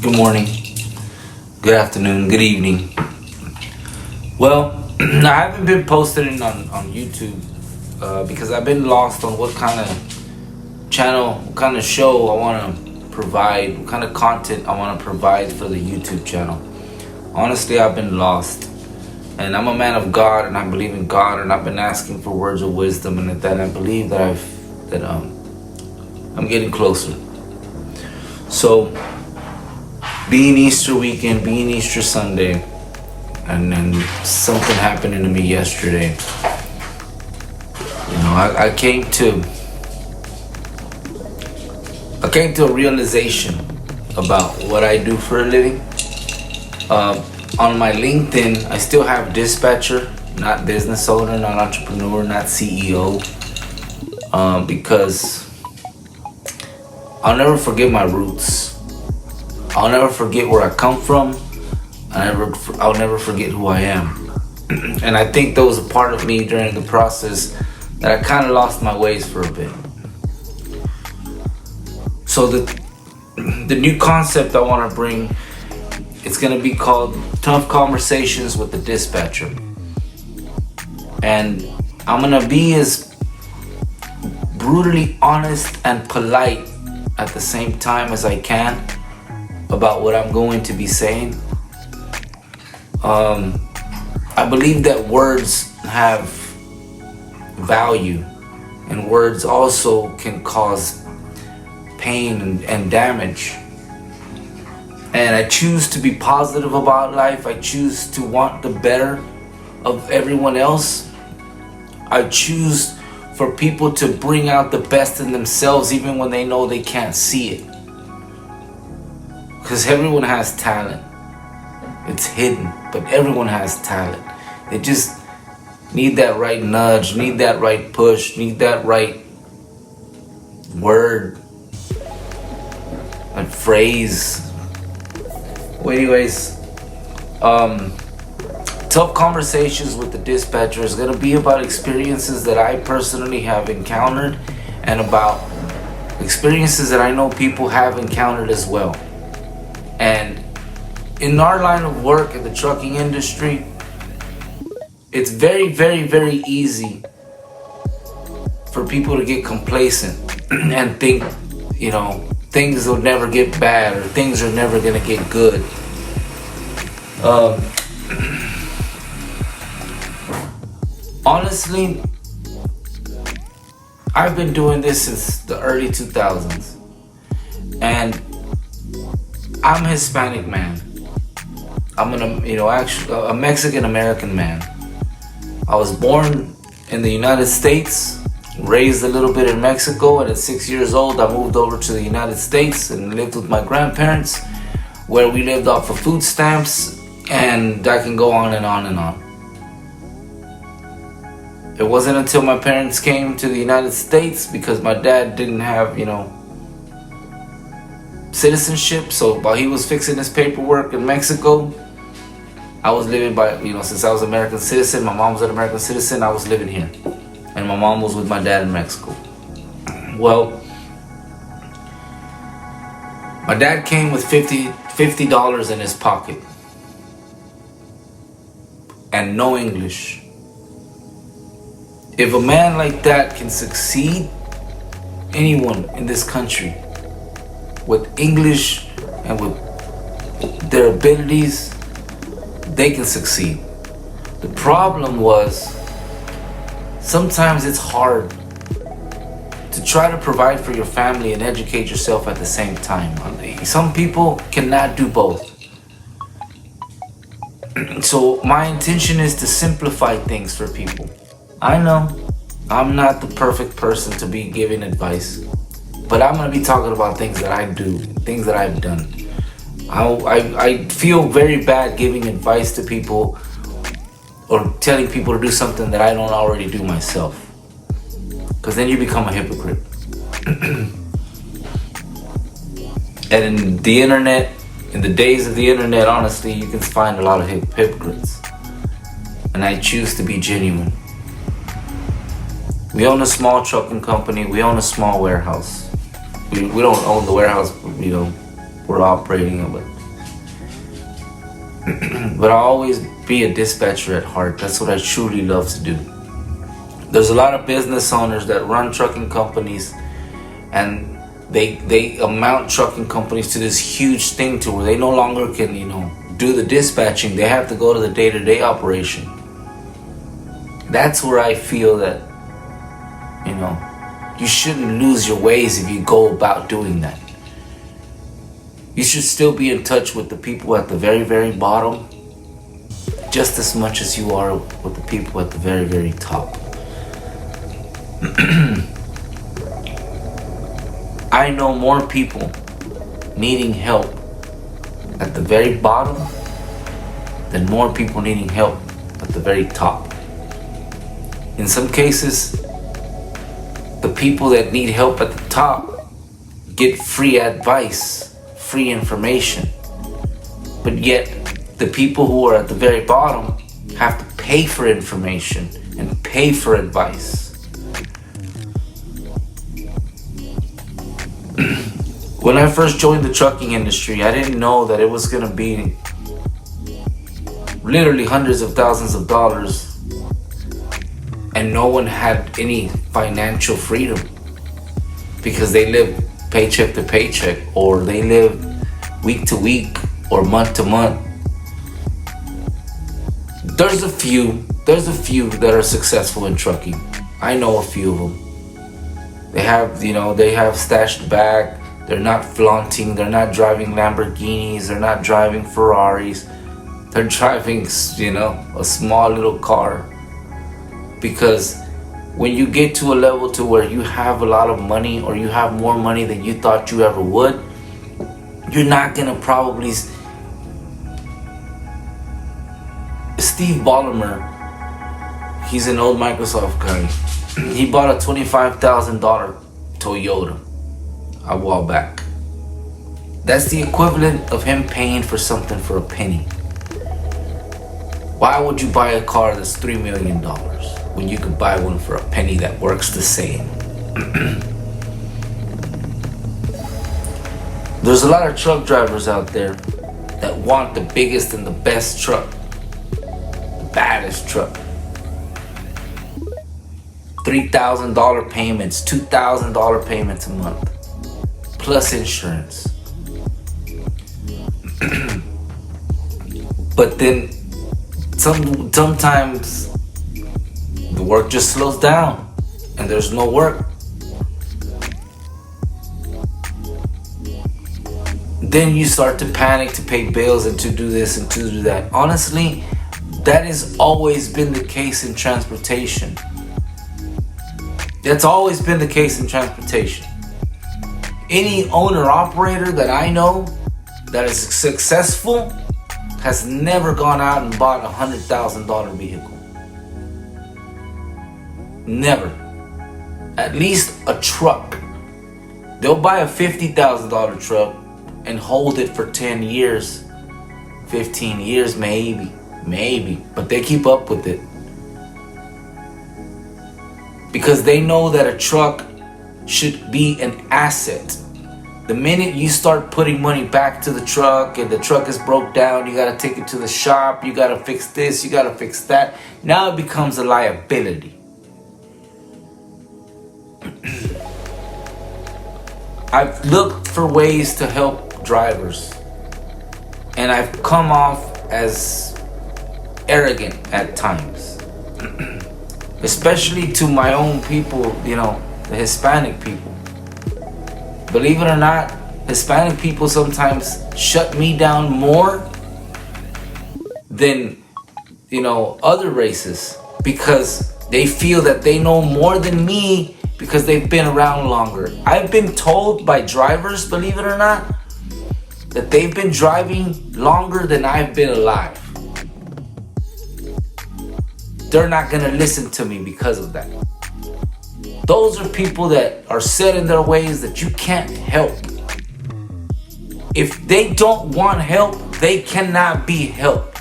Good morning, good afternoon, good evening. Well, I haven't been posting on YouTube because I've been lost on what kind of channel, what kind of show I want to provide, what kind of content I want to provide for the YouTube channel. Honestly, I've been lost. And I'm a man of God, and I believe in God, and I've been asking for words of wisdom, and that I believe that I'm getting closer. So, being Easter weekend, being Easter Sunday, and then something happening to me yesterday. You know, I came to a realization about what I do for a living. On my LinkedIn, I still have dispatcher, not business owner, not entrepreneur, not CEO, because I'll never forget my roots. I'll never forget where I come from. I'll never forget who I am. And I think that was a part of me during the process that I kind of lost my ways for a bit. So the new concept I want to bring, it's going to be called Tough Conversations with the Dispatcher. And I'm going to be as brutally honest and polite at the same time as I can about what I'm going to be saying. I believe that words have value, and words also can cause pain and damage. And I choose to be positive about life. I choose to want the better of everyone else. I choose for people to bring out the best in themselves even when they know they can't see it. Because everyone has talent. It's hidden, but everyone has talent. They just need that right nudge, need that right push, need that right word, that phrase. Well, anyways, Tough Conversations with the Dispatcher is going to be about experiences that I personally have encountered and about experiences that I know people have encountered as well. And in our line of work in the trucking industry, it's very, very, very easy for people to get complacent and think, you know, things will never get bad or things are never going to get good. Honestly, I've been doing this since the early 2000s. And I'm a Hispanic man. I'm a Mexican American man. I was born in the United States, raised a little bit in Mexico, and at 6 years old I moved over to the United States and lived with my grandparents, where we lived off of food stamps, and I can go on and on and on. It wasn't until my parents came to the United States, because my dad didn't have, citizenship, so while he was fixing his paperwork in Mexico, I was living by, since I was an American citizen, my mom was an American citizen, I was living here. And my mom was with my dad in Mexico. Well, my dad came with $50 in his pocket and no English. If a man like that can succeed, anyone in this country with English and with their abilities, they can succeed. The problem was, sometimes it's hard to try to provide for your family and educate yourself at the same time. Some people cannot do both. So my intention is to simplify things for people. I know I'm not the perfect person to be giving advice, but I'm going to be talking about things that I do, things that I've done. I feel very bad giving advice to people or telling people to do something that I don't already do myself, because then you become a hypocrite. And in the internet, in the days of the internet, honestly, you can find a lot of hypocrites. And I choose to be genuine. We own a small trucking company. We own a small warehouse. We don't own the warehouse, we're operating it. But I'll always be a dispatcher at heart. That's what I truly love to do. There's a lot of business owners that run trucking companies, and they amount trucking companies to this huge thing to where they no longer can, do the dispatching. They have to go to the day-to-day operation. That's where I feel that, you shouldn't lose your ways if you go about doing that. You should still be in touch with the people at the very, very bottom just as much as you are with the people at the very, very top. I know more people needing help at the very bottom than more people needing help at the very top. In some cases, the people that need help at the top get free advice, free information, but yet the people who are at the very bottom have to pay for information and pay for advice. When I first joined the trucking industry, I didn't know that it was going to be literally hundreds of thousands of dollars, and no one had any financial freedom because they live paycheck to paycheck, or they live week to week or month to month. There's a few that are successful in trucking. I know a few of them. They have stashed back. They're not flaunting. They're not driving Lamborghinis. They're not driving Ferraris. They're driving, a small little car. Because when you get to a level to where you have a lot of money, or you have more money than you thought you ever would, you're not gonna probably... Steve Ballmer, he's an old Microsoft guy. He bought a $25,000 Toyota a while back. That's the equivalent of him paying for something for a penny. Why would you buy a car that's $3 million when you could buy one for a penny that works the same? There's a lot of truck drivers out there that want the biggest and the best truck, the baddest truck. $3,000 payments, $2,000 payments a month, plus insurance. But then sometimes the work just slows down and there's no work. Then you start to panic to pay bills and to do this and to do that. Honestly, that has always been the case in transportation. That's always been the case in transportation. Any owner-operator that I know that is successful has never gone out and bought a $100,000 vehicle. Never. At least a truck. They'll buy a $50,000 truck and hold it for 10 years, 15 years maybe, but they keep up with it. Because they know that a truck should be an asset. The minute you start putting money back to the truck and the truck is broke down, you gotta take it to the shop, you gotta fix this, you gotta fix that. Now it becomes a liability. I've looked for ways to help drivers, and I've come off as arrogant at times. Especially to my own people, the Hispanic people. Believe it or not, Hispanic people sometimes shut me down more than, other races, because they feel that they know more than me because they've been around longer. I've been told by drivers, believe it or not, that they've been driving longer than I've been alive. They're not gonna listen to me because of that. Those are people that are set in their ways that you can't help. If they don't want help, they cannot be helped.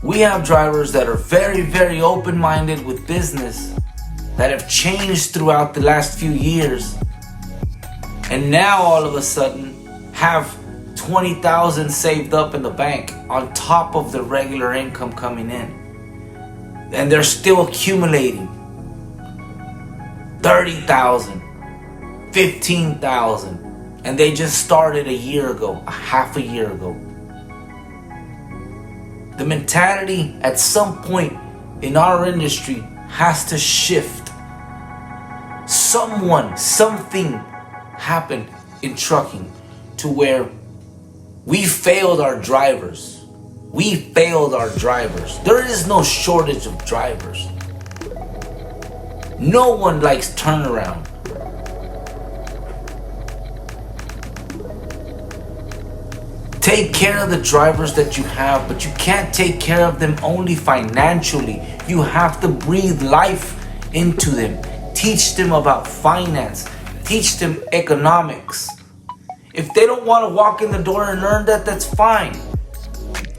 We have drivers that are very, very open-minded with business, that have changed throughout the last few years. and now all of a sudden have 20,000 saved up in the bank on top of the regular income coming in, and they're still accumulating 30,000, 15,000, and they just started a half a year ago. The mentality at some point in our industry has to shift. Something happened in trucking to where we failed our drivers. There is no shortage of drivers. No one likes turnaround. Take care of the drivers that you have, but you can't take care of them only financially. You have to breathe life into them. Teach them about finance. Teach them economics. If they don't want to walk in the door and learn that, that's fine.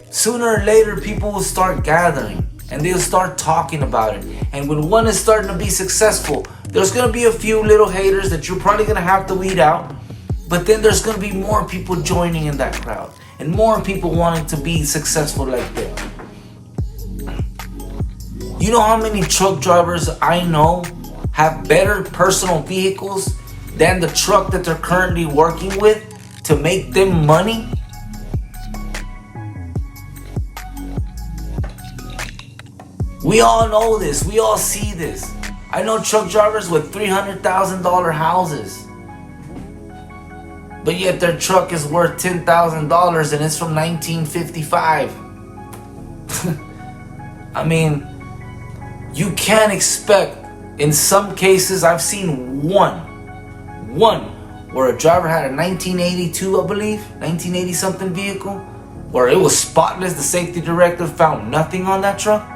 Sooner or later, people will start gathering and they'll start talking about it. And when one is starting to be successful, there's going to be a few little haters that you're probably going to have to weed out. But then there's going to be more people joining in that crowd and more people wanting to be successful like them. You know how many truck drivers I know have better personal vehicles than the truck that they're currently working with to make them money? We all know this. We all see this. I know truck drivers with $300,000 houses, but yet their truck is worth $10,000 and it's from 1955. I mean, you can't expect. In some cases, I've seen one where a driver had a 1982, I believe, 1980 something vehicle, where it was spotless. The safety director found nothing on that truck.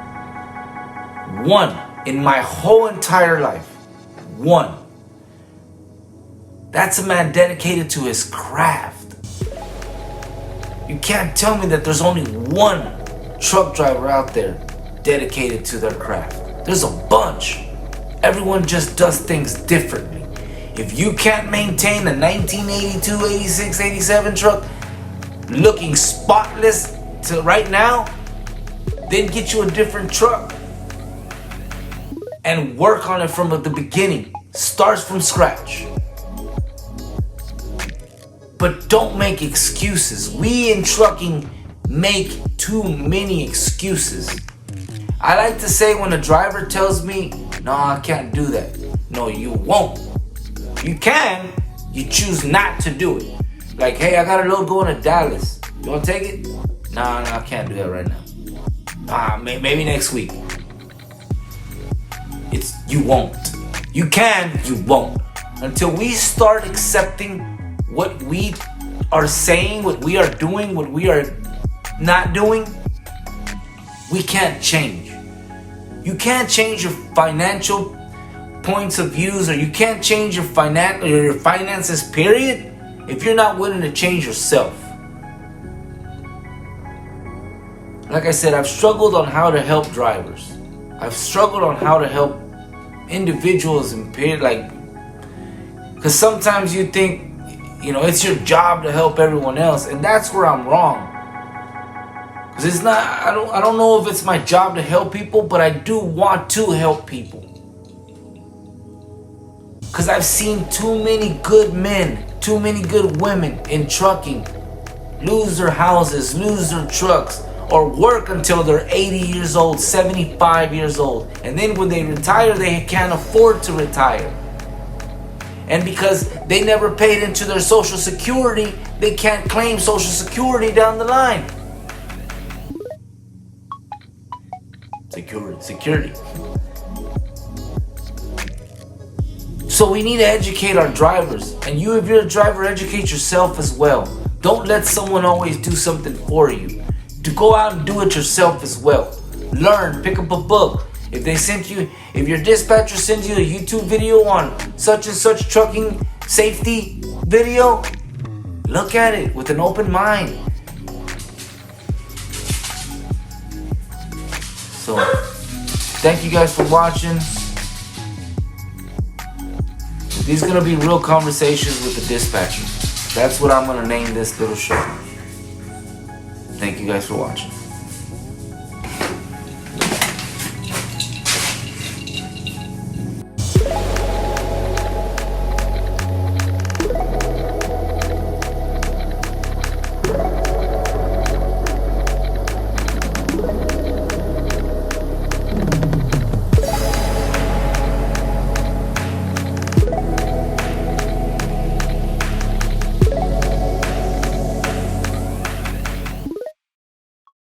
One in my whole entire life. One. That's a man dedicated to his craft. You can't tell me that there's only one truck driver out there dedicated to their craft. There's a bunch. Everyone just does things differently. If you can't maintain a 1982, 86, 87 truck looking spotless to right now, then get you a different truck and work on it from the beginning. Starts from scratch. But don't make excuses. We in trucking make too many excuses. I like to say when a driver tells me, no, I can't do that. No, you won't. You can. You choose not to do it. Like, hey, I got a load going to Dallas. You want to take it? No, I can't do that right now. Maybe next week. You won't. You can, you won't. Until we start accepting what we are saying, what we are doing, what we are not doing, we can't change. You can't change your financial points of views, or you can't change your finances, period, if you're not willing to change yourself. Like I said, I've struggled on how to help drivers. I've struggled on how to help individuals and because sometimes you think, it's your job to help everyone else, and that's where I'm wrong. Because it's not, I don't know if it's my job to help people, but I do want to help people. Because I've seen too many good men, too many good women in trucking lose their houses, lose their trucks, or work until they're 80 years old, 75 years old. And then when they retire, they can't afford to retire. And because they never paid into their Social Security, they can't claim Social Security down the line. Security. So we need to educate our drivers. And you, if you're a driver, educate yourself as well. Don't let someone always do something for you. To go out and do it yourself as well. Learn, pick up a book. If your dispatcher sends you a YouTube video on such and such trucking safety video, look at it with an open mind. So, thank you guys for watching. These are gonna be real conversations with the dispatcher. That's what I'm gonna name this little show. Thank you guys for watching.